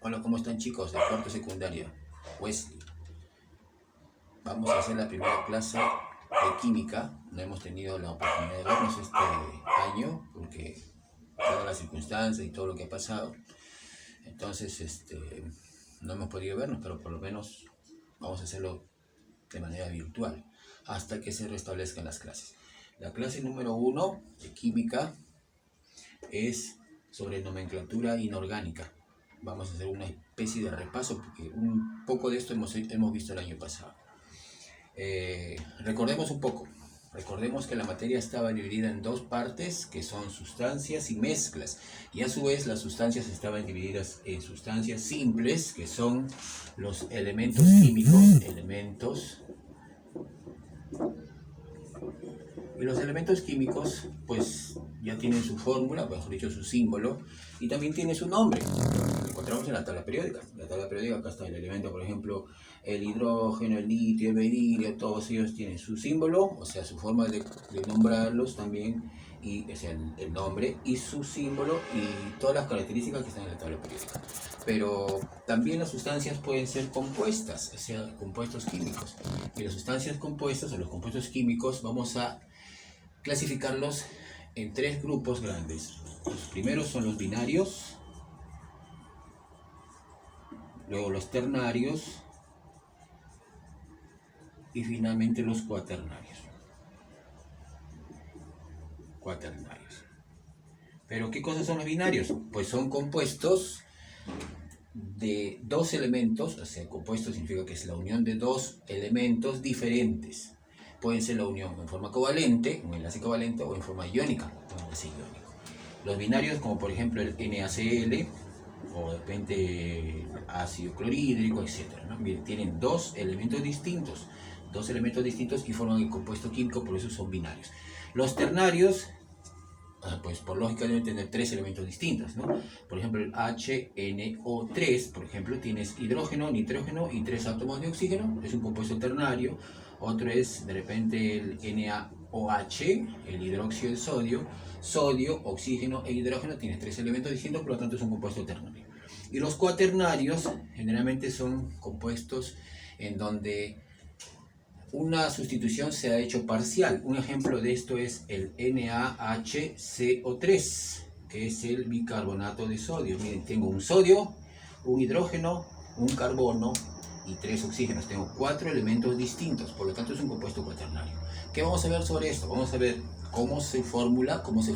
Hola, ¿cómo están chicos de cuarto secundaria? Wesley. Vamos a hacer la primera clase de química. No hemos tenido la oportunidad de vernos este año porque todas las circunstancias y todo lo que ha pasado. Entonces, no hemos podido vernos, pero por lo menos vamos a hacerlo de manera virtual hasta que se restablezcan las clases. La clase número 1 de química es sobre nomenclatura inorgánica. Vamos a hacer una especie de repaso porque un poco de esto hemos visto el año pasado. Recordemos un poco. Recordemos que la materia estaba dividida en dos partes, que son sustancias y mezclas. Y a su vez las sustancias estaban divididas en sustancias simples, que son los elementos químicos, Y los elementos químicos, pues ya tienen su fórmula, mejor dicho, su símbolo, y también tiene su nombre. Lo encontramos en la tabla periódica. La tabla periódica, acá está el elemento, por ejemplo, el hidrógeno, el litio, el berilio, todos ellos tienen su símbolo, o sea, su forma de nombrarlos también, y es el nombre y su símbolo y todas las características que están en la tabla periódica. Pero también las sustancias pueden ser compuestas, o sea, compuestos químicos. Y las sustancias compuestas o los compuestos químicos vamos a clasificarlos en tres grupos grandes. Los primeros son los binarios, luego los ternarios y finalmente los cuaternarios. ¿Pero qué cosas son los binarios? Pues son compuestos de dos elementos, o sea, compuesto significa que es la unión de dos elementos diferentes. Pueden ser la unión en forma covalente, un enlace covalente, o en forma iónica, un enlace iónico. Los binarios, como por ejemplo el NaCl, o de repente ácido clorhídrico, etc., ¿no? Tienen dos elementos distintos y forman el compuesto químico, por eso son binarios. Los ternarios, pues por lógica deben tener tres elementos distintos, ¿no? Por ejemplo, el HNO3, por ejemplo, tienes hidrógeno, nitrógeno y tres átomos de oxígeno, es un compuesto ternario. Otro es, de repente, el NaOH, el hidróxido de sodio, oxígeno e hidrógeno, tiene tres elementos distintos, por lo tanto es un compuesto ternario. Y los cuaternarios generalmente son compuestos en donde una sustitución se ha hecho parcial. Un ejemplo de esto es el NaHCO3, que es el bicarbonato de sodio. Miren, tengo un sodio, un hidrógeno, un carbono y tres oxígenos. Tengo cuatro elementos distintos, por lo tanto es un compuesto cuaternario. ¿Qué vamos a ver sobre esto? Vamos a ver cómo se formula, cómo se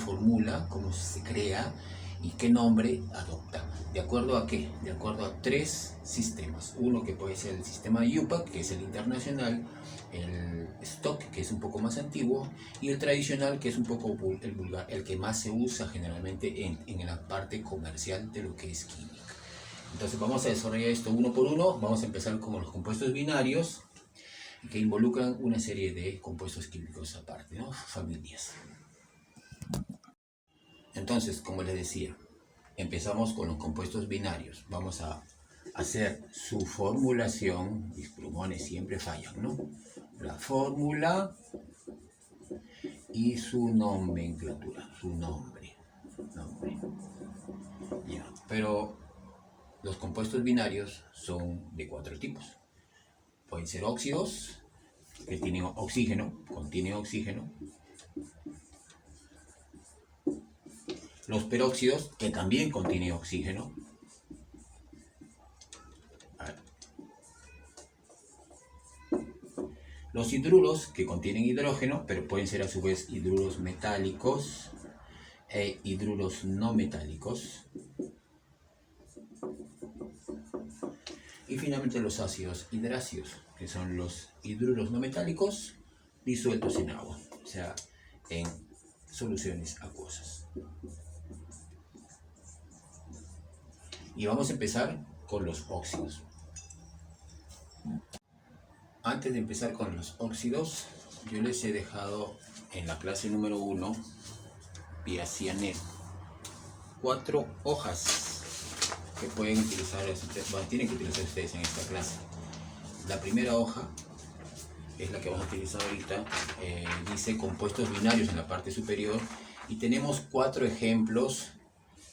crea y qué nombre adopta. ¿De acuerdo a qué? De acuerdo a tres sistemas. Uno que puede ser el sistema IUPAC, que es el internacional, el stock, que es un poco más antiguo, y el tradicional, que es un poco el vulgar, el que más se usa generalmente en la parte comercial de lo que es química. Entonces vamos a desarrollar esto uno por uno. Vamos a empezar con los compuestos binarios, que involucran una serie de compuestos químicos aparte, ¿no? Familias. Entonces, como les decía, empezamos con los compuestos binarios. Vamos a hacer su formulación. Mis plumones siempre fallan, ¿no? La fórmula y su nomenclatura, su nombre. Ya. Pero los compuestos binarios son de cuatro tipos. Pueden ser óxidos, que tienen contienen oxígeno. Los peróxidos, que también contienen oxígeno. Los hidruros, que contienen hidrógeno, pero pueden ser a su vez hidruros metálicos e hidruros no metálicos. Y finalmente los ácidos hidráceos, que son los hidruros no metálicos disueltos en agua, o sea, en soluciones acuosas. Y vamos a empezar con los óxidos. Antes de empezar con los óxidos, yo les he dejado en la clase número 1, vía Cianet, 4 hojas que pueden utilizar, tienen que utilizar ustedes en esta clase. La primera hoja es la que vamos a utilizar ahorita, dice compuestos binarios en la parte superior, y tenemos 4 ejemplos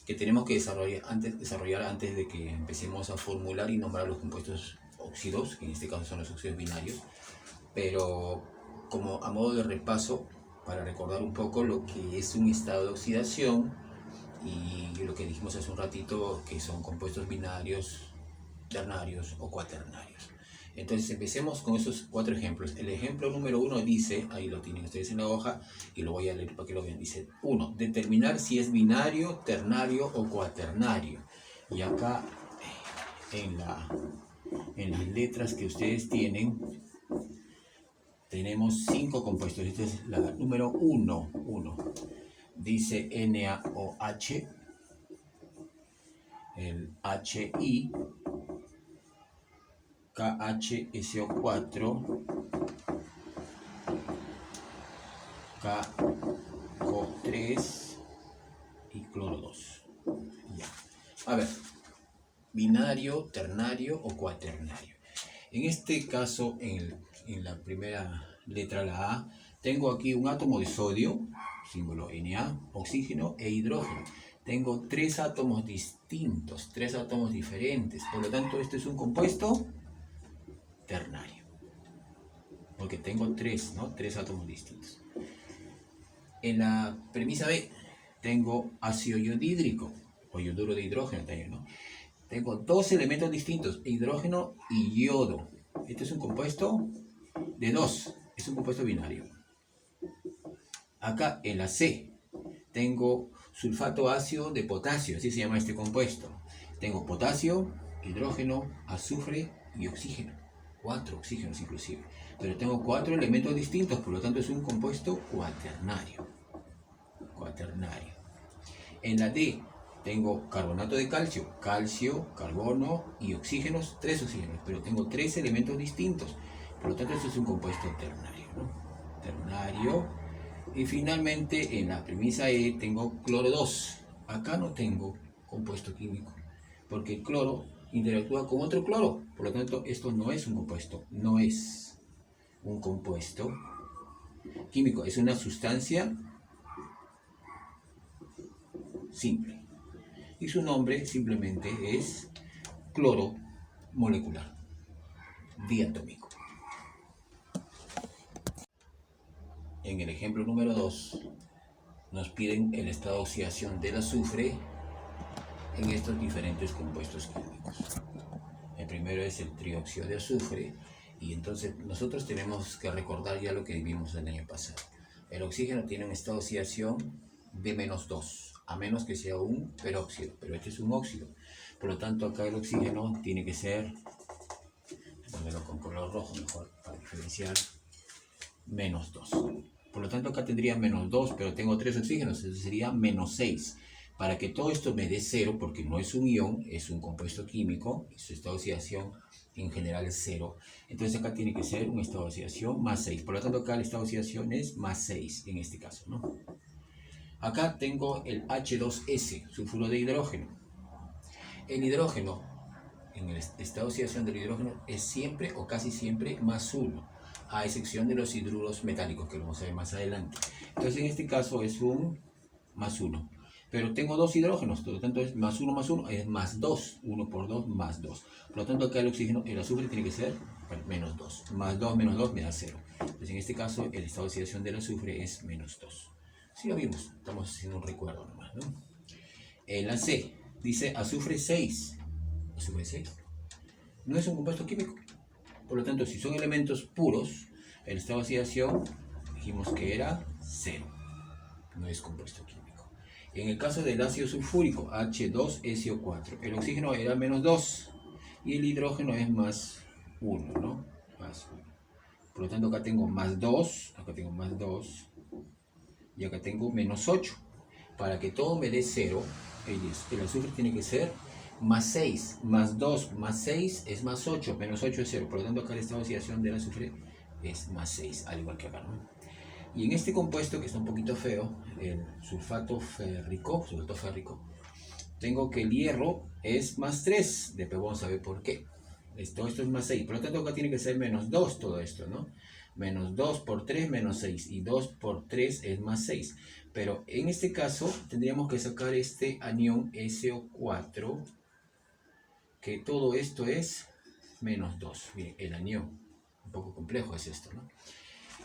que tenemos que desarrollar antes de que empecemos a formular y nombrar los compuestos óxidos, que en este caso son los óxidos binarios, pero como a modo de repaso, para recordar un poco lo que es un estado de oxidación y lo que dijimos hace un ratito, que son compuestos binarios, ternarios o cuaternarios. Entonces empecemos con esos 4 ejemplos. El ejemplo número 1 dice, ahí lo tienen ustedes en la hoja y lo voy a leer para que lo vean. Dice 1, determinar si es binario, ternario o cuaternario. Y acá en las letras que ustedes tienen, tenemos 5 compuestos. Esta es la número 1. Dice NaOH, el HI, KHSO4, KCO3 y cloro 2. Ya. A ver, binario, ternario o cuaternario. En este caso, en la primera letra, la A, tengo aquí un átomo de sodio, símbolo Na, oxígeno e hidrógeno. Tengo 3 átomos distintos, 3 átomos diferentes. Por lo tanto, este es un compuesto ternario. Porque tengo 3, ¿no? 3 átomos distintos. En la premisa B, tengo ácido iodídrico, o yoduro de hidrógeno también, ¿no? Tengo 2 elementos distintos, hidrógeno y yodo. Este es un compuesto de 2, es un compuesto binario. Acá en la C tengo sulfato ácido de potasio, así se llama este compuesto. Tengo potasio, hidrógeno, azufre y oxígeno. 4 oxígenos inclusive. Pero tengo 4 elementos distintos, por lo tanto es un compuesto cuaternario. En la D tengo carbonato de calcio, calcio, carbono y oxígenos, 3 oxígenos, pero tengo 3 elementos distintos. Por lo tanto, esto es un compuesto ternario, ¿no? Ternario. Y finalmente, en la premisa E tengo cloro 2. Acá no tengo compuesto químico, porque el cloro interactúa con otro cloro. Por lo tanto, esto no es un compuesto, no es un compuesto químico, es una sustancia simple. Y su nombre simplemente es cloro molecular, diatómico. En el ejemplo número 2 nos piden el estado de oxidación del azufre en estos diferentes compuestos químicos. El primero es el trióxido de azufre y entonces nosotros tenemos que recordar ya lo que vimos el año pasado. El oxígeno tiene un estado de oxidación de -2, a menos que sea un peróxido, pero este es un óxido. Por lo tanto, acá el oxígeno tiene que ser, ponerlo con color rojo mejor para diferenciar, -2. Por lo tanto, acá tendría -2, pero tengo 3 oxígenos, eso sería -6. Para que todo esto me dé 0, porque no es un ion, es un compuesto químico, y su estado de oxidación en general es 0. Entonces acá tiene que ser un estado de oxidación +6. Por lo tanto, acá el estado de oxidación es +6 en este caso, ¿no? Acá tengo el H2S, sulfuro de hidrógeno. El hidrógeno, en el estado de oxidación del hidrógeno, es siempre o casi siempre +1, a excepción de los hidruros metálicos, que lo vamos a ver más adelante. Entonces, en este caso es un +1. Pero tengo 2 hidrógenos, por lo tanto es +1 es +2. 1 por 2, +2. Por lo tanto, acá el oxígeno, el azufre tiene que ser -2. +2 menos 2 me da 0. Entonces, en este caso, el estado de oxidación del azufre es -2. Sí lo vimos, estamos haciendo un recuerdo nomás, ¿no? En la C dice azufre 6. Azufre 6 no es un compuesto químico. Por lo tanto, si son elementos puros, el estado de oxidación dijimos que era 0. No es compuesto químico. En el caso del ácido sulfúrico, H2SO4, el oxígeno era -2 y el hidrógeno es +1, ¿no? +1. Por lo tanto, acá tengo +2, acá tengo +2 y acá tengo -8. Para que todo me dé 0, el azufre tiene que ser +6, +2, +6 es +8, -8 es 0. Por lo tanto, acá el estado de oxidación del azufre es +6, al igual que acá, ¿no? Y en este compuesto, que está un poquito feo, el sulfato férrico, tengo que el hierro es +3. Después vamos a ver por qué. Esto es +6. Por lo tanto, acá tiene que ser -2 todo esto, ¿no? Menos 2 por 3 menos 6. Y 2 por 3 es más 6. Pero en este caso tendríamos que sacar este anión SO4. Que todo esto es menos 2. Bien, el anión. Un poco complejo es esto, ¿no?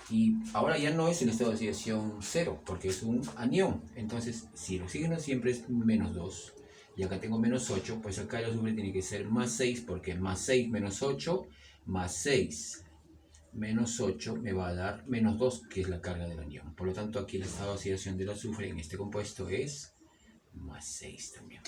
Y ahora ya no es el estado de oxidación 0, porque es un anión. Entonces, si el oxígeno siempre es menos 2, y acá tengo menos 8, pues acá el azufre tiene que ser más 6, porque más 6 menos 8, más 6 menos 8 me va a dar menos 2, que es la carga del anión. Por lo tanto, aquí el estado de oxidación del azufre en este compuesto es más 6 también.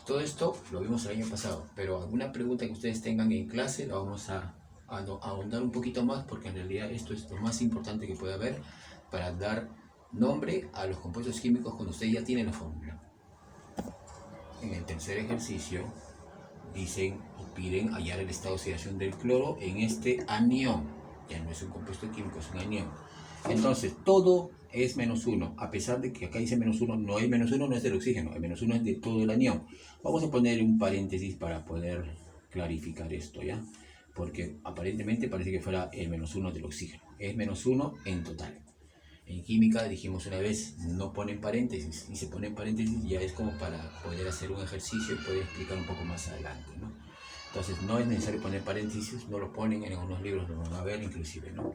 Todo esto lo vimos el año pasado, pero alguna pregunta que ustedes tengan en clase la vamos a ahondar un poquito más, porque en realidad esto es lo más importante que puede haber para dar nombre a los compuestos químicos cuando usted ya tiene la fórmula. En el tercer ejercicio dicen o piden hallar el estado de oxidación del cloro en este anión. Ya no es un compuesto químico, es un anión. Entonces todo es menos 1, a pesar de que acá dice menos 1, no es menos 1, no es del oxígeno, el menos 1 es de todo el anión. Vamos a poner un paréntesis para poder clarificar esto, ¿ya? Porque aparentemente parece que fuera el menos 1 del oxígeno. Es menos 1 en total. En química dijimos una vez, no ponen paréntesis, y se ponen paréntesis ya es como para poder hacer un ejercicio y poder explicar un poco más adelante, ¿no? Entonces no es necesario poner paréntesis, no lo ponen en algunos libros, lo van a ver inclusive, ¿no?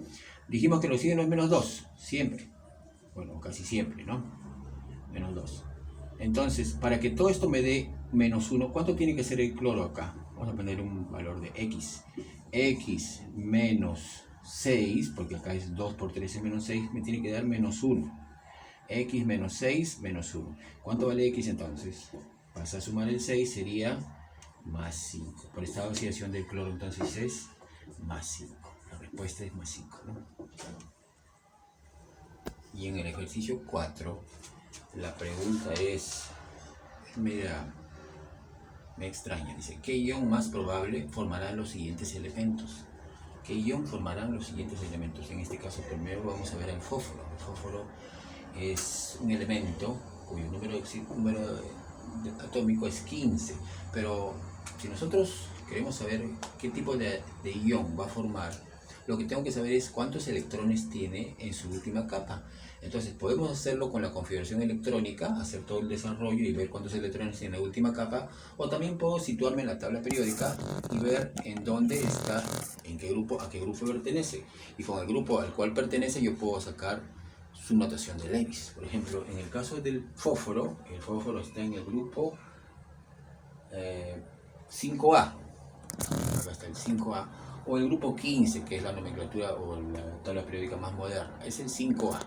Dijimos que el oxígeno es menos 2, siempre. Bueno, casi siempre, ¿no? Menos 2. Entonces, para que todo esto me dé menos 1, ¿cuánto tiene que ser el cloro acá? Vamos a poner un valor de X. X menos 6, porque acá es 2 por 3 es menos 6, me tiene que dar menos 1. X menos 6 menos 1. ¿Cuánto vale X entonces? Pasa a sumar el 6, sería más 5. Por esta oxidación del cloro entonces es más 5. La respuesta es más 5, ¿no? Y en el ejercicio 4, la pregunta es, mira, me extraña, dice, ¿qué ion más probable formará los siguientes elementos? ¿Qué ion formarán los siguientes elementos? En este caso primero vamos a ver el fósforo. El fósforo es un elemento cuyo número atómico es 15, pero si nosotros queremos saber qué tipo de ion va a formar, lo que tengo que saber es cuántos electrones tiene en su última capa. Entonces podemos hacerlo con la configuración electrónica, hacer todo el desarrollo y ver cuántos electrones tiene en la última capa, o también puedo situarme en la tabla periódica y ver en dónde está, en qué grupo, a qué grupo pertenece. Y con el grupo al cual pertenece yo puedo sacar su notación de Lewis. Por ejemplo, en el caso del fósforo, el fósforo está en el grupo 5A. Acá está el 5A. O el grupo 15, que es la nomenclatura o la tabla periódica más moderna, es el 5A.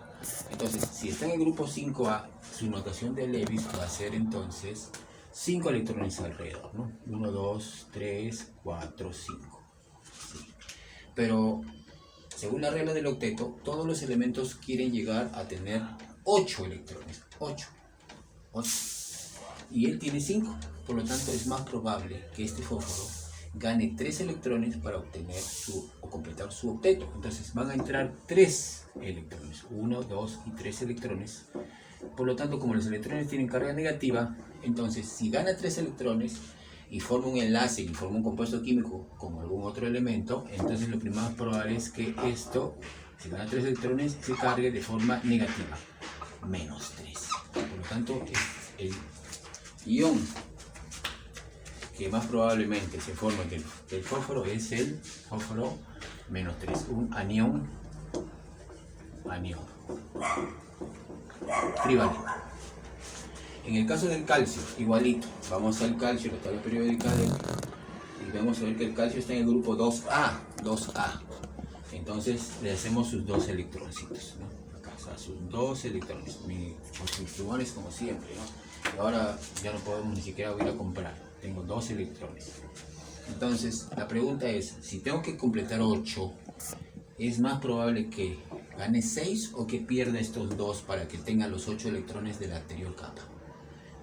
Entonces, si está en el grupo 5A, su notación de Lewis va a ser entonces 5 electrones alrededor, ¿no? 1, 2, 3, 4, 5. Sí. Pero, según la regla del octeto, todos los elementos quieren llegar a tener 8 electrones. 8. Y él tiene 5. Por lo tanto, es más probable que este fósforo gane 3 electrones para obtener o completar su octeto. Entonces van a entrar 3 electrones, 1, 2 y 3 electrones. Por lo tanto, como los electrones tienen carga negativa, entonces si gana 3 electrones y forma un enlace y forma un compuesto químico con algún otro elemento, entonces lo más probable es que esto, si gana 3 electrones, se cargue de forma negativa, menos 3. Por lo tanto, el ion que más probablemente se forme que el fósforo es el fósforo menos 3, un anión trivalente. En el caso del calcio, igualito, vamos al calcio, la tabla periódica y vamos a ver que el calcio está en el grupo 2A, entonces le hacemos sus 2 electroncitos, ¿no? Acá está sus 2 electrones, sus fluones como siempre, ¿no? Y ahora ya no podemos ni siquiera ir a comprar. Tengo 2 electrones. Entonces, la pregunta es, si tengo que completar 8, ¿es más probable que gane 6 o que pierda estos 2 para que tenga los 8 electrones de la anterior capa?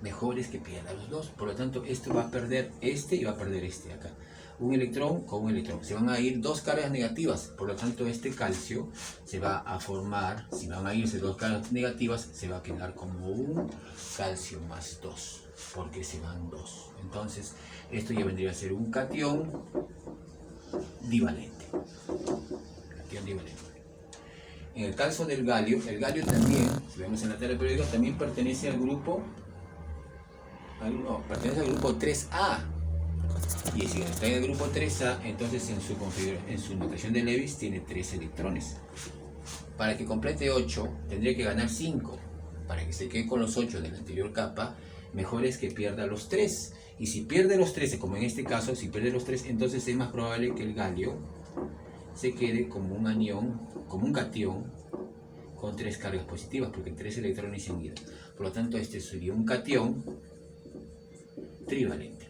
Mejor es que pierda los 2. Por lo tanto, esto va a perder este y va a perder este acá. Un electrón con un electrón. Se van a ir 2 cargas negativas. Por lo tanto, este calcio se va a formar, si van a irse 2 cargas negativas, se va a quedar como un calcio más 2. Porque se van 2. Entonces, esto ya vendría a ser un catión divalente. catión divalente. En el caso del galio también, si vemos en la tabla periódica, también pertenece al grupo, pertenece al grupo 3A. Y si está en el grupo 3A, entonces en su notación de Lewis tiene 3 electrones. Para que complete 8, tendría que ganar 5. Para que se quede con los 8 de la anterior capa, mejor es que pierda los 3. Y si pierde los 13, como en este caso, si pierde los 3, entonces es más probable que el galio se quede como un anión, como un catión, con 3 cargas positivas, porque 3 electrones se han ido. Por lo tanto, este sería un catión trivalente.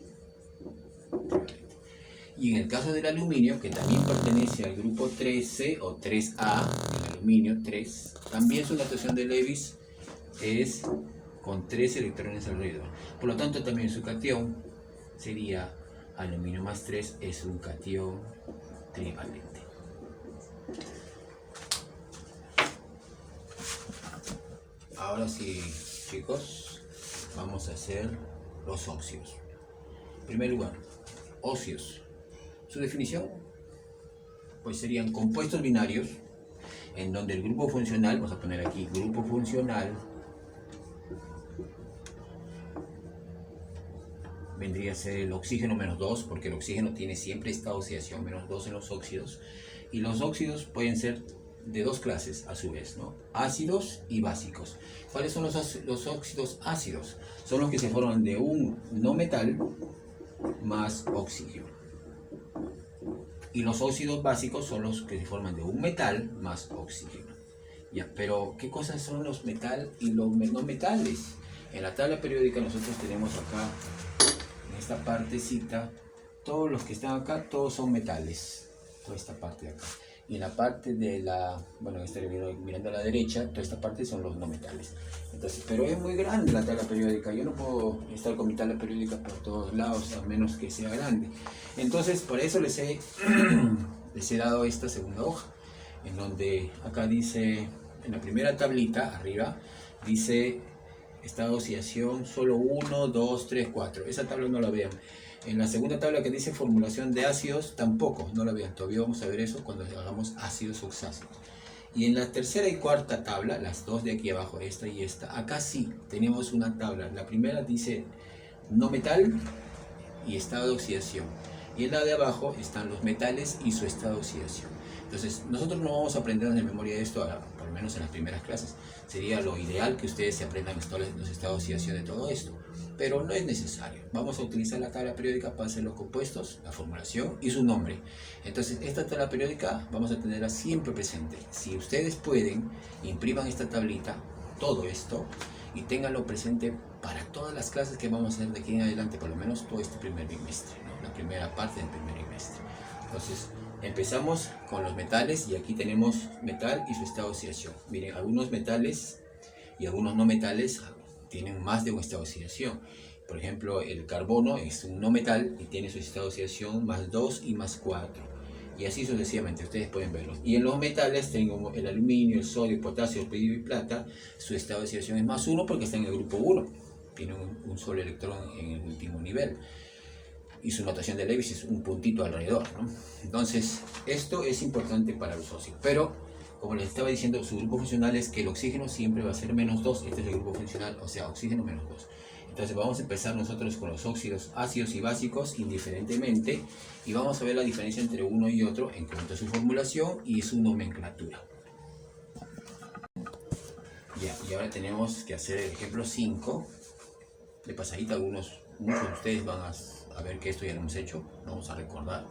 Y en el caso del aluminio, que también pertenece al grupo 13 o 3A, el aluminio 3, también su notación de Lewis es con 3 electrones alrededor. Por lo tanto, también su catión sería aluminio más 3, es un catión trivalente. Ahora sí, chicos, vamos a hacer los óxidos. En primer lugar, óxidos. Su definición, pues serían compuestos binarios, en donde el grupo funcional, vamos a poner aquí grupo funcional, vendría a ser el oxígeno menos 2, porque el oxígeno tiene siempre esta oxidación menos 2 en los óxidos, y los óxidos pueden ser de dos clases a su vez, ¿no? Ácidos y básicos. ¿Cuáles son los óxidos ácidos? Son los que se forman de un no metal más oxígeno. Y los óxidos básicos son los que se forman de un metal más oxígeno. Ya, pero ¿qué cosas son los metal y los no metales? En la tabla periódica nosotros tenemos acá, en esta partecita, todos los que están acá, todos son metales. Toda esta parte de acá. Y en la parte de la, bueno, mirando a la derecha, toda esta parte son los no metales. Entonces, pero es muy grande la tabla periódica. Yo no puedo estar con mi tabla periódica por todos lados, a menos que sea grande. Entonces, por eso les he dado esta segunda hoja, en donde acá dice, en la primera tablita, arriba, dice estado de oxidación solo 1, 2, 3, 4. Esa tabla no la vean. En la segunda tabla que dice formulación de ácidos, tampoco, no la vean. Todavía vamos a ver eso cuando hagamos ácidos oxáceos. Y en la tercera y cuarta tabla, las dos de aquí abajo, esta y esta, acá sí tenemos una tabla. La primera dice no metal y estado de oxidación. Y en la de abajo están los metales y su estado de oxidación. Entonces, nosotros no vamos a aprender de memoria esto, por lo menos en las primeras clases. Sería lo ideal que ustedes se aprendan los estados de oxidación de todo esto. Pero no es necesario. Vamos a utilizar la tabla periódica para hacer los compuestos, la formulación y su nombre. Entonces, esta tabla periódica vamos a tenerla siempre presente. Si ustedes pueden, impriman esta tablita, todo esto, y ténganlo presente para todas las clases que vamos a hacer de aquí en adelante, por lo menos todo este primer bimestre, ¿no? La primera parte del primer bimestre. Entonces, empezamos con los metales y aquí tenemos metal y su estado de oxidación. Miren, algunos metales y algunos no metales tienen más de un estado de oxidación. Por ejemplo, el carbono es un no metal y tiene su estado de oxidación más 2 y más 4. Y así sucesivamente, ustedes pueden verlos. Y en los metales tengo el aluminio, el sodio, el potasio, el plomo y plata. Su estado de oxidación es más 1 porque está en el grupo 1. Tiene un solo electrón en el último nivel. Y su notación de Lewis es un puntito alrededor, ¿no? Entonces, esto es importante para los óxidos. Pero, como les estaba diciendo, su grupo funcional es que el oxígeno siempre va a ser menos 2. Este es el grupo funcional, o sea, oxígeno menos 2. Entonces vamos a empezar nosotros con los óxidos ácidos y básicos indiferentemente y vamos a ver la diferencia entre uno y otro en cuanto a su formulación y su nomenclatura. Ya, y ahora tenemos que hacer el ejemplo 5. De pasadita, muchos de ustedes van a ver que esto ya lo hemos hecho, vamos a recordar.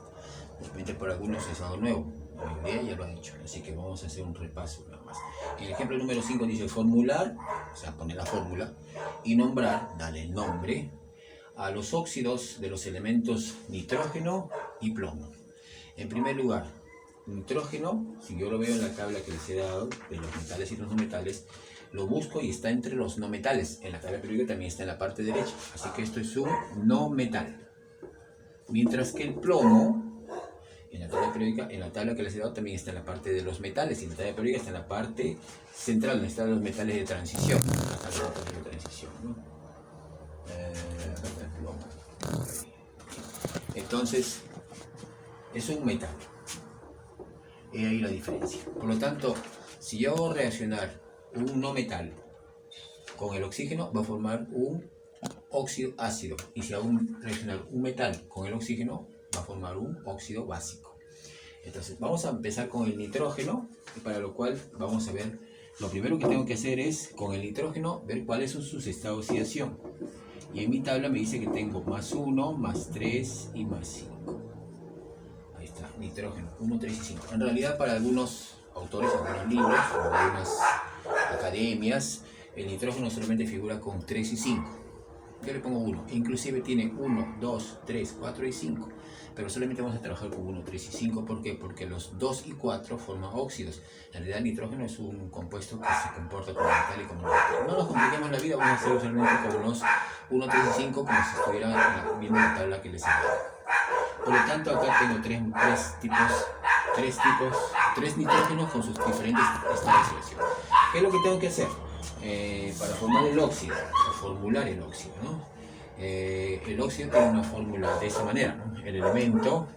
Realmente por algunos es algo nuevo, la mayoría ya lo han hecho, así que vamos a hacer un repaso nada más. El ejemplo número 5 dice formular, o sea, poner la fórmula, y nombrar, darle el nombre, a los óxidos de los elementos nitrógeno y plomo. En primer lugar, nitrógeno, si yo lo veo en la tabla que les he dado, de los metales y los no metales, lo busco y está entre los no metales. En la tabla periódica también está en la parte derecha, así que esto es un no metal. Mientras que el plomo, en la tabla periódica, en la tabla que les he dado también está en la parte de los metales, y en la tabla periódica está en la parte central, donde están los metales de transición. Acá están los metales de transición, ¿no? El plomo. Entonces, es un metal. He ahí la diferencia. Por lo tanto, si yo hago reaccionar un no metal con el oxígeno, va a formar un óxido ácido. Y si hago reaccionar un metal con el oxígeno, va a formar un óxido básico. Entonces, vamos a empezar con el nitrógeno, para lo cual vamos a ver, lo primero que tengo que hacer es, con el nitrógeno, ver cuáles son sus estados de oxidación. Y en mi tabla me dice que tengo más 1, más 3 y más 5. Ahí está, nitrógeno, 1, 3 y 5. En realidad, para algunos autores, algunos libros, o algunas academias, el nitrógeno solamente figura con 3 y 5. Yo le pongo 1, inclusive tiene 1, 2, 3, 4 y 5, pero solamente vamos a trabajar con 1, 3 y 5. ¿Por qué? Porque los 2 y 4 forman óxidos. En realidad el nitrógeno es un compuesto que se comporta como metal y como metal. No nos compliquemos la vida, vamos a hacer usualmente con unos 1, 3 y 5 como si estuviera viendo la tabla que les envié. Por lo tanto, acá tengo tres nitrógenos con sus diferentes estados de oxidación. ¿Qué es lo que tengo que hacer? Para formar el óxido, o formular el óxido, ¿no? El óxido tiene una fórmula de esta manera, ¿no? El elemento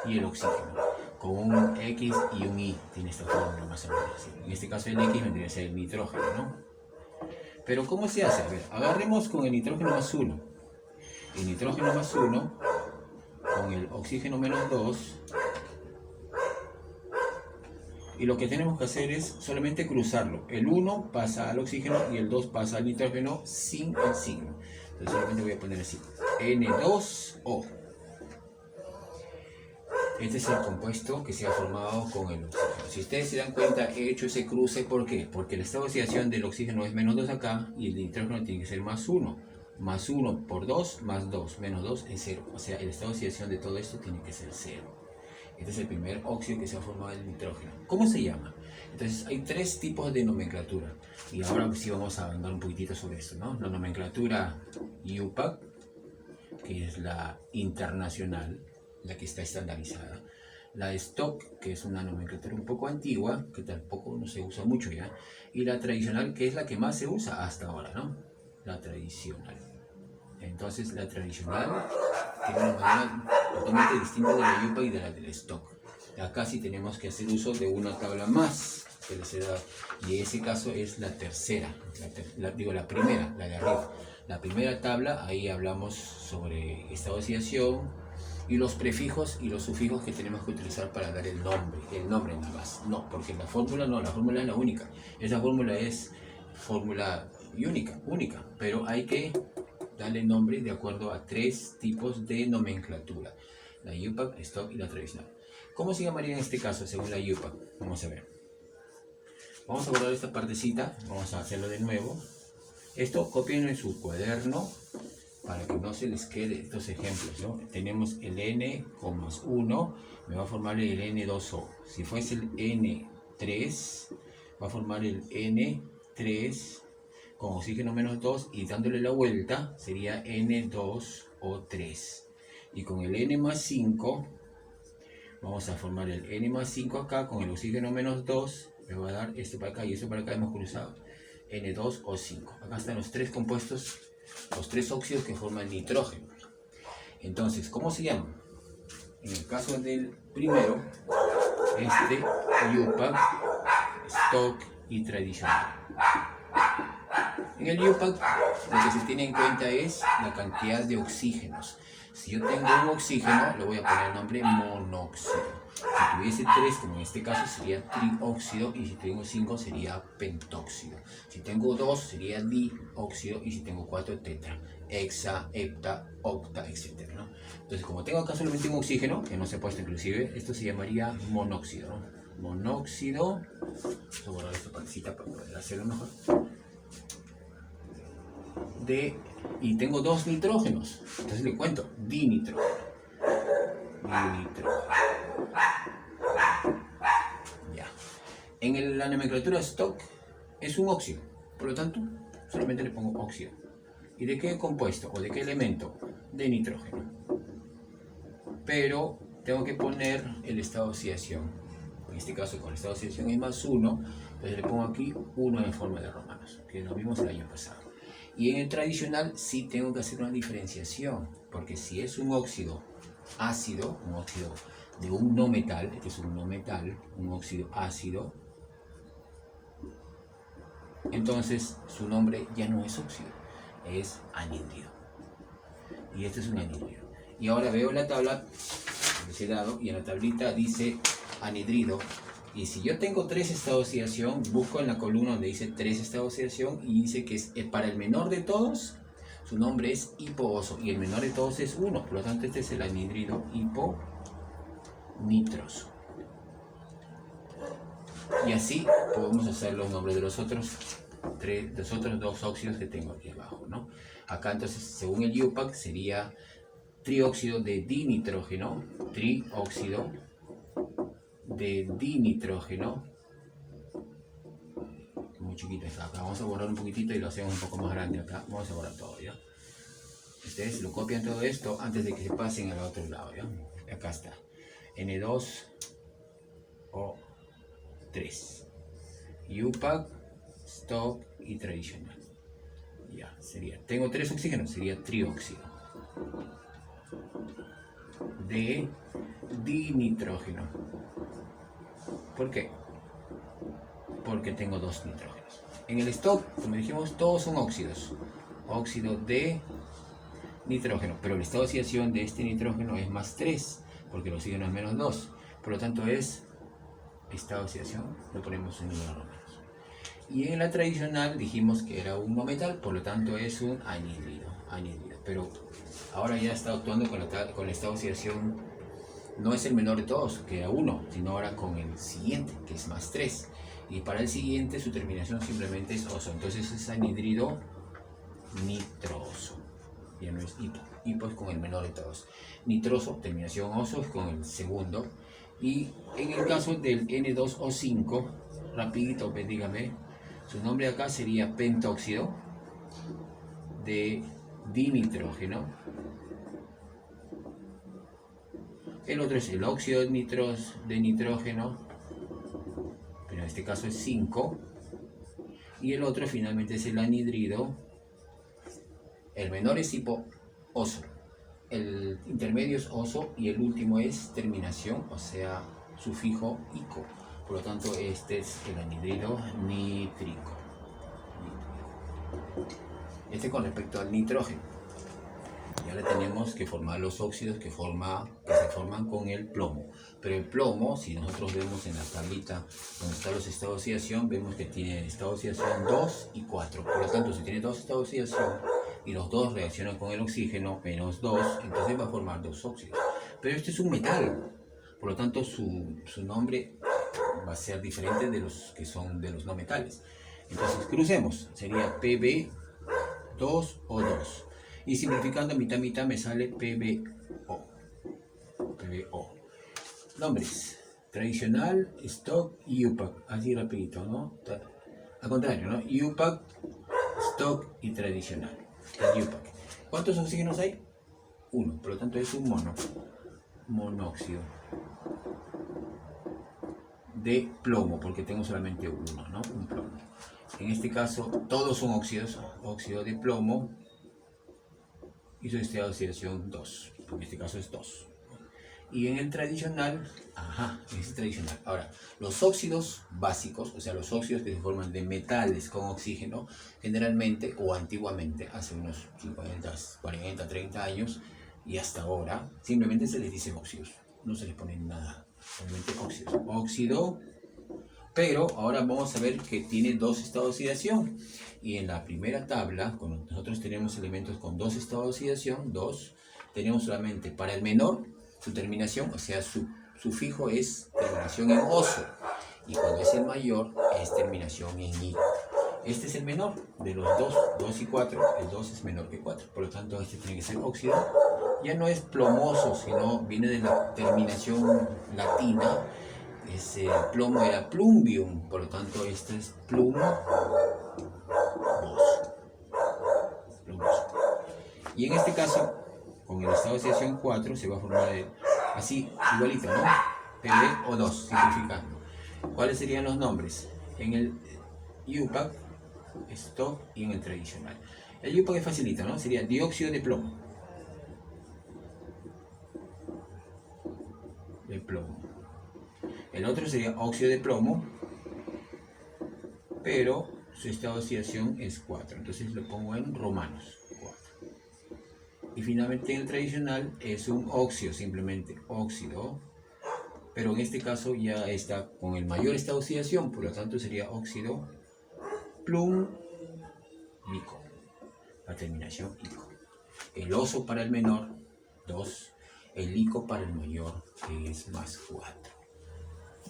y el oxígeno, con un X y un Y, tiene esta fórmula más o menos así. En este caso el X vendría a ser el nitrógeno, ¿no? Pero ¿cómo se hace? A ver, agarremos con el nitrógeno más 1. El nitrógeno más 1 con el oxígeno menos 2. Y lo que tenemos que hacer es solamente cruzarlo. El 1 pasa al oxígeno y el 2 pasa al nitrógeno sin el signo. Entonces solamente voy a poner así, N2O. Este es el compuesto que se ha formado con el oxígeno. Si ustedes se dan cuenta, he hecho ese cruce, ¿por qué? Porque el estado de oxidación del oxígeno es menos 2 acá y el nitrógeno tiene que ser más 1. Más 1 por 2, más 2, menos 2 es 0. O sea, el estado de oxidación de todo esto tiene que ser 0. Este es el primer óxido que se ha formado del nitrógeno. ¿Cómo se llama? Entonces hay 3 tipos de nomenclatura. Y ahora sí vamos a andar un poquitito sobre esto, ¿no? La nomenclatura IUPAC, que es la internacional, la que está estandarizada. La stock, que es una nomenclatura un poco antigua, que tampoco no se usa mucho ya. Y la tradicional, que es la que más se usa hasta ahora, ¿no? La tradicional. Entonces la tradicional tiene una manera totalmente distinta de la IUPAC y de la del stock. Acá sí tenemos que hacer uso de una tabla más que les he dado, y en ese caso es la tercera, la primera, la de arriba. La primera tabla, ahí hablamos sobre esta oxidación y los prefijos y los sufijos que tenemos que utilizar para dar el nombre nada más. No, porque la fórmula no, la fórmula es la única. Esa fórmula es fórmula única, pero hay que darle nombre de acuerdo a 3 tipos de nomenclatura: la IUPAC, stock y la tradicional. ¿Cómo se llamaría en este caso según la IUPAC? Vamos a ver. Vamos a borrar esta partecita, vamos a hacerlo de nuevo. Esto copienlo en su cuaderno para que no se les quede estos ejemplos, ¿no? Tenemos el N con más 1, me va a formar el N2O. Si fuese el N3, va a formar el N3 con oxígeno menos 2 y dándole la vuelta sería N2O3. Y con el N más 5 vamos a formar el N más 5 acá con el oxígeno menos 2, me va a dar esto para acá y esto para acá, hemos cruzado N2O5. Acá están los 3 compuestos, los 3 óxidos que forman nitrógeno. Entonces, ¿cómo se llaman? En el caso del primero, IUPAC, stock y tradicional. En el IUPAC lo que se tiene en cuenta es la cantidad de oxígenos. Si yo tengo un oxígeno, le voy a poner el nombre monóxido. Si tuviese 3, como en este caso, sería trióxido, y si tengo 5 sería pentóxido. Si tengo 2 sería dióxido, y si tengo 4 tetra, hexa, hepta, octa, etc., ¿no? Entonces, como tengo acá solamente un oxígeno, que no se ha puesto inclusive, esto se llamaría monóxido, ¿no? Monóxido. Vamos a borrar esta partecita para poder hacerlo mejor. Y tengo 2 nitrógenos, entonces le cuento, dinitrógeno. Ya. En la nomenclatura stock es un óxido, por lo tanto solamente le pongo óxido. ¿Y de qué compuesto o de qué elemento? De nitrógeno. Pero tengo que poner el estado de oxidación. En este caso, con el estado de oxidación es más 1, entonces le pongo aquí 1 en forma de romanos, que lo vimos el año pasado. Y en el tradicional sí tengo que hacer una diferenciación, porque si es un óxido ácido, un óxido de un no metal, este es un no metal, un óxido ácido, entonces su nombre ya no es óxido, es anhídrido. Y este es un anhídrido. Y ahora veo la tabla de ese lado y en la tablita dice anhídrido. Y si yo tengo 3 estados de oxidación, busco en la columna donde dice 3 estados de oxidación y dice que es para el menor de todos, su nombre es hipooso y el menor de todos es 1. Por lo tanto, este es el anhídrido hiponitroso. Y así podemos hacer los nombres de los otros dos óxidos que tengo aquí abajo, ¿no? Acá entonces, según el IUPAC, sería trióxido de dinitrógeno, trióxido de dinitrógeno, muy chiquito está acá, vamos a borrar un poquitito y lo hacemos un poco más grande acá, vamos a borrar todo, ¿ya? Ustedes lo copian todo esto antes de que se pasen al otro lado, ¿ya? Acá está, N2O3, IUPAC, stock y tradicional. Ya, sería, tengo 3 oxígenos, sería trióxido de dinitrógeno. ¿Por qué? Porque tengo 2 nitrógenos. En el stock, como dijimos, todos son óxidos. Óxido de nitrógeno, pero el estado de oxidación de este nitrógeno es más 3, porque el oxígeno es menos 2. Por lo tanto es estado de oxidación, lo ponemos en números romanos. Y en la tradicional dijimos que era un no metal, por lo tanto es un anhídrido. Pero ahora ya está actuando con el estado de oxidación, no es el menor de todos, que era 1, sino ahora con el siguiente, que es más 3. Y para el siguiente su terminación simplemente es oso, entonces es anhídrido nitroso. Ya no es hipo, hipo es con el menor de todos. Nitroso, terminación oso, es con el segundo. Y en el caso del N2O5, rapidito, dígame, su nombre acá sería pentóxido de dinitrógeno. El otro es el óxido de nitrógeno, pero en este caso es 5. Y el otro finalmente es el anhídrido. El menor es hipooso, el intermedio es oso y el último es terminación, o sea, sufijo ico. Por lo tanto, este es el anhídrido nítrico. Este con respecto al nitrógeno. Y ahora tenemos que formar los óxidos que se forman con el plomo. Pero el plomo, si nosotros vemos en la tablita donde están los estados de oxidación, vemos que tiene estado de oxidación 2 y 4. Por lo tanto, si tiene 2 estados de oxidación y los dos reaccionan con el oxígeno menos 2, entonces va a formar 2 óxidos. Pero este es un metal, por lo tanto su nombre va a ser diferente de los que son de los no metales. Entonces crucemos, sería PB2O2. Y simplificando mitad mitad me sale PBO. Nombres: tradicional, stock y IUPAC. Así rapidito, ¿no? Al contrario, ¿no? IUPAC, stock y tradicional. El IUPAC. ¿Cuántos oxígenos hay? 1. Por lo tanto es un monóxido de plomo, porque tengo solamente uno, ¿no? Un plomo. En este caso todos son óxidos. Óxido de plomo y su estado de oxidación 2, en este caso es 2. Y en el tradicional, es tradicional. Ahora, los óxidos básicos, o sea, los óxidos que se forman de metales con oxígeno, generalmente o antiguamente, hace unos 50, 40, 30 años y hasta ahora, simplemente se les dice óxidos, no se les pone nada, simplemente óxidos. Óxido, pero ahora vamos a ver que tiene 2 estados de oxidación. Y en la primera tabla, cuando nosotros tenemos elementos con 2 estados de oxidación, 2, tenemos solamente para el menor su terminación, o sea, su sufijo es terminación en oso. Y cuando es el mayor, es terminación en i. Este es el menor de los 2 y 4, el 2 es menor que 4. Por lo tanto, este tiene que ser óxido. Ya no es plomoso, sino viene de la terminación latina. Ese plomo era plumbium, por lo tanto este es plumoso. Y en este caso, con el estado de oxidación 4 se va a formar así, igualito, ¿no? PbO2, simplificando. ¿Cuáles serían los nombres? En el IUPAC, stock y en el tradicional. El IUPAC es facilito, ¿no? Sería dióxido de plomo. otro sería óxido de plomo, pero su estado de oxidación es 4. Entonces lo pongo en romanos, 4. Y finalmente el tradicional es un óxido, simplemente óxido, pero en este caso ya está con el mayor estado de oxidación, por lo tanto sería óxido plum-lico, la terminación ico. El oso para el menor, 2, el lico para el mayor, que es más 4.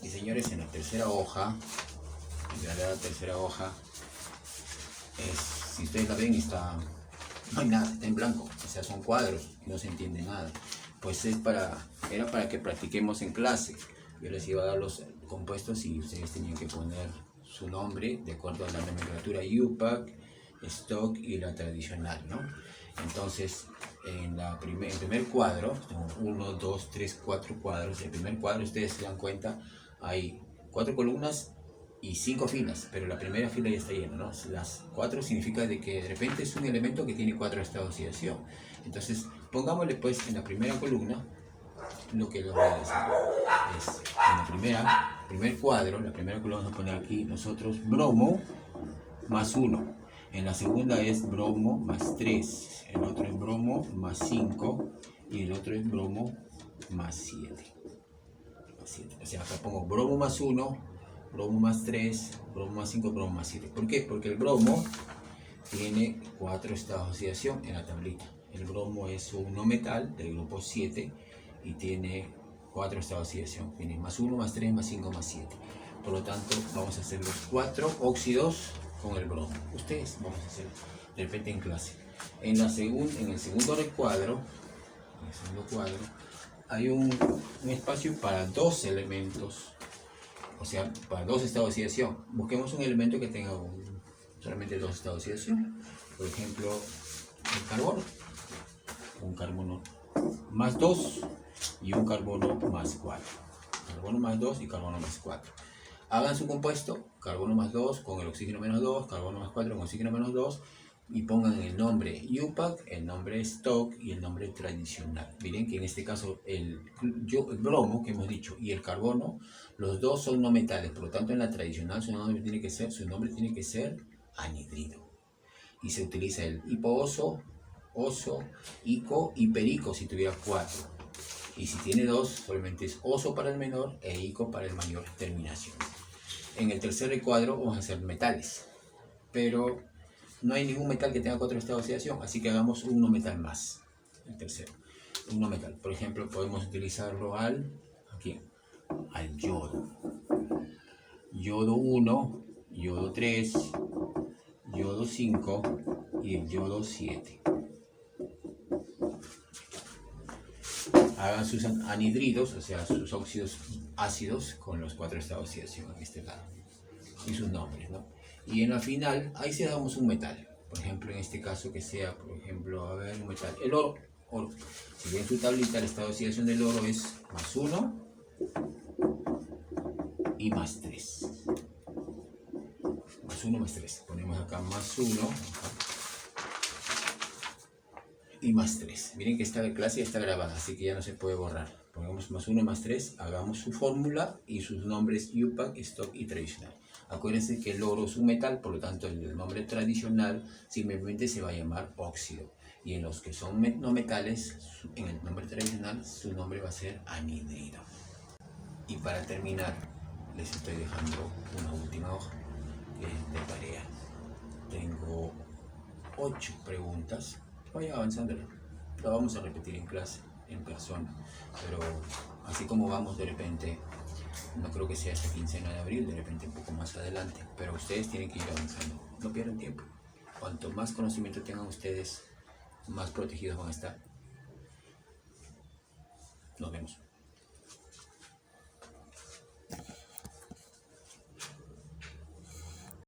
Y señores, en la tercera hoja, si ustedes la ven, no hay nada, está en blanco, o sea, son cuadros, no se entiende nada. Pues era para que practiquemos en clase. Yo les iba a dar los compuestos y ustedes tenían que poner su nombre de acuerdo a la nomenclatura UPAC, stock y la tradicional, ¿no? Entonces, en el primer cuadro, 1, 2, 3, 4 cuadros. El primer cuadro, ustedes se dan cuenta, hay 4 columnas y 5 filas, pero la primera fila ya está llena, ¿no? Las 4 significa de que de repente es un elemento que tiene 4 estados de oxidación. Entonces, pongámosle pues en la primera columna lo que les voy a decir. Es en el primer cuadro, la primera columna vamos a poner aquí nosotros bromo más 1. En la segunda es bromo más 3. El otro es bromo más 5. Y el otro es bromo más 7. O sea, acá pongo bromo más 1, bromo más 3, bromo más 5, bromo más 7. ¿Por qué? Porque el bromo tiene 4 estados de oxidación en la tablita. El bromo es un no metal del grupo 7 y tiene 4 estados de oxidación. Tiene más 1, más 3, más 5, más 7. Por lo tanto, vamos a hacer los 4 óxidos con el bromo. Ustedes vamos a hacer de repente en clase. En el segundo recuadro, hay un espacio para 2 elementos, o sea, para 2 estados de oxidación. Busquemos un elemento que tenga solamente 2 estados de oxidación. Por ejemplo, el carbono. Un carbono más 2 y un carbono más 4. Carbono más 2 y carbono más 4. Hagan su compuesto, carbono más 2 con el oxígeno menos 2, carbono más 4 con oxígeno menos 2, y pongan el nombre UPAC, el nombre stock y el nombre tradicional. Miren que en este caso el bromo que hemos dicho y el carbono, los dos son no metales, por lo tanto en la tradicional su nombre tiene que ser anhidrido. Y se utiliza el hipooso, oso, ico y perico si tuviera 4. Y si tiene 2, solamente es oso para el menor e ico para el mayor terminación. En el tercer recuadro vamos a hacer metales, pero no hay ningún metal que tenga 4 estados de oxidación, así que hagamos un no metal más. El tercero, un no metal. Por ejemplo, podemos utilizarlo al yodo. Yodo 1, yodo 3, yodo 5 y el yodo 7. Hagan sus anhidridos, o sea, sus óxidos ácidos con los 4 estados de oxidación en este lado. Y sus nombres, ¿no? Y en la final, ahí sí damos un metal. Por ejemplo, en este caso que sea, por ejemplo, un metal. El oro. Si ven su tablita, el estado de oxidación del oro es más 1 y más 3. Más 1 más 3. Ponemos acá más 1 y más 3. Miren que esta clase ya está grabada, así que ya no se puede borrar. Pongamos más 1 más 3, hagamos su fórmula y sus nombres UPAC, stock y tradicional. Acuérdense que el oro es un metal, por lo tanto el nombre tradicional simplemente se va a llamar óxido. Y en los que son no metales, en el nombre tradicional, su nombre va a ser anhidrido. Y para terminar, les estoy dejando una última hoja de tarea. Tengo 8 preguntas. Vaya avanzando, lo vamos a repetir en clase, en persona, pero así como vamos de repente, no creo que sea esta quincena de abril, de repente un poco más adelante, pero ustedes tienen que ir avanzando, no pierdan tiempo. Cuanto más conocimiento tengan ustedes, más protegidos van a estar. Nos vemos.